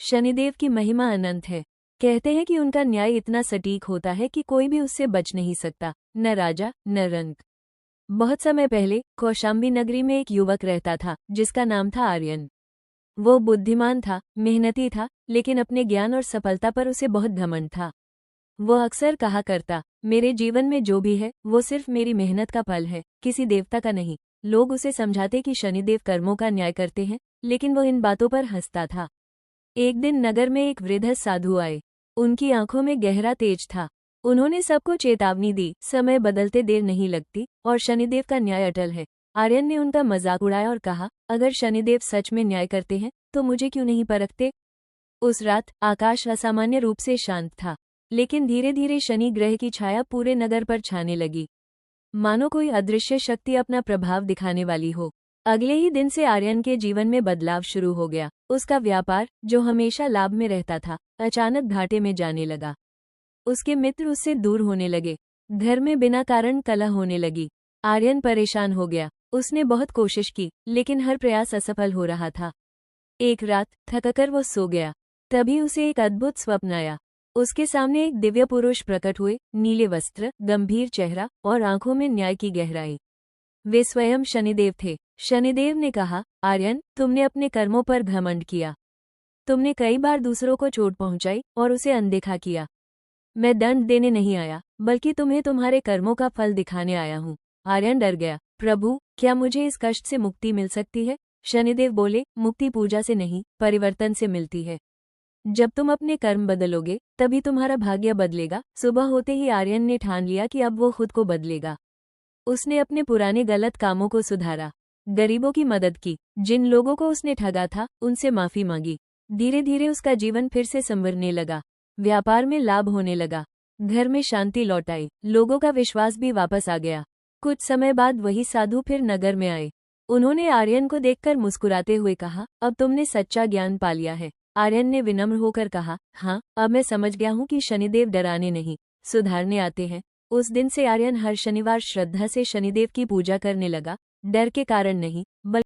शनिदेव की महिमा अनंत है। कहते हैं कि उनका न्याय इतना सटीक होता है कि कोई भी उससे बच नहीं सकता, न राजा न रंक। बहुत समय पहले कौशाम्बी नगरी में एक युवक रहता था जिसका नाम था आर्यन। वो बुद्धिमान था, मेहनती था, लेकिन अपने ज्ञान और सफलता पर उसे बहुत घमंड था। वो अक्सर कहा करता, मेरे जीवन में जो भी है वो सिर्फ मेरी मेहनत का फल है, किसी देवता का नहीं। लोग उसे समझाते कि शनिदेव कर्मों का न्याय करते हैं, लेकिन वो इन बातों पर हंसता था। एक दिन नगर में एक वृद्ध साधु आए। उनकी आंखों में गहरा तेज था। उन्होंने सबको चेतावनी दी, समय बदलते देर नहीं लगती और शनिदेव का न्याय अटल है। आर्यन ने उनका मजाक उड़ाया और कहा, अगर शनिदेव सच में न्याय करते हैं तो मुझे क्यों नहीं परखते। उस रात आकाश असामान्य रूप से शांत था, लेकिन धीरे धीरे शनि ग्रह की छाया पूरे नगर पर छाने लगी, मानो कोई अदृश्य शक्ति अपना प्रभाव दिखाने वाली हो। अगले ही दिन से आर्यन के जीवन में बदलाव शुरू हो गया। उसका व्यापार, जो हमेशा लाभ में रहता था, अचानक घाटे में जाने लगा। उसके मित्र उससे दूर होने लगे। घर में बिना कारण कलह होने लगी। आर्यन परेशान हो गया। उसने बहुत कोशिश की, लेकिन हर प्रयास असफल हो रहा था। एक रात थककर वो सो गया। तभी उसे एक अद्भुत स्वप्न आया। उसके सामने एक दिव्य पुरुष प्रकट हुए, नीले वस्त्र, गंभीर चेहरा और आंखों में न्याय की गहराई। वे स्वयं शनिदेव थे। शनिदेव ने कहा, आर्यन, तुमने अपने कर्मों पर घमंड किया। तुमने कई बार दूसरों को चोट पहुंचाई और उसे अनदेखा किया। मैं दंड देने नहीं आया, बल्कि तुम्हें तुम्हारे कर्मों का फल दिखाने आया हूँ। आर्यन डर गया। प्रभु, क्या मुझे इस कष्ट से मुक्ति मिल सकती है। शनिदेव बोले, मुक्ति पूजा से नहीं, परिवर्तन से मिलती है। जब तुम अपने कर्म बदलोगे तभी तुम्हारा भाग्य बदलेगा। सुबह होते ही आर्यन ने ठान लिया कि अब वो खुद को बदलेगा। उसने अपने पुराने गलत कामों को सुधारा, गरीबों की मदद की, जिन लोगों को उसने ठगा था उनसे माफी मांगी। धीरे धीरे उसका जीवन फिर से संवरने लगा। व्यापार में लाभ होने लगा, घर में शांति लौट आई, लोगों का विश्वास भी वापस आ गया। कुछ समय बाद वही साधु फिर नगर में आए। उन्होंने आर्यन को देखकर मुस्कुराते हुए कहा, अब तुमने सच्चा ज्ञान पा लिया है। आर्यन ने विनम्र होकर कहा, हाँ, अब मैं समझ गया हूँ कि शनिदेव डराने नहीं, सुधारने आते हैं। उस दिन से आर्यन हर शनिवार श्रद्धा से शनिदेव की पूजा करने लगा, डर के कारण नहीं, बल्कि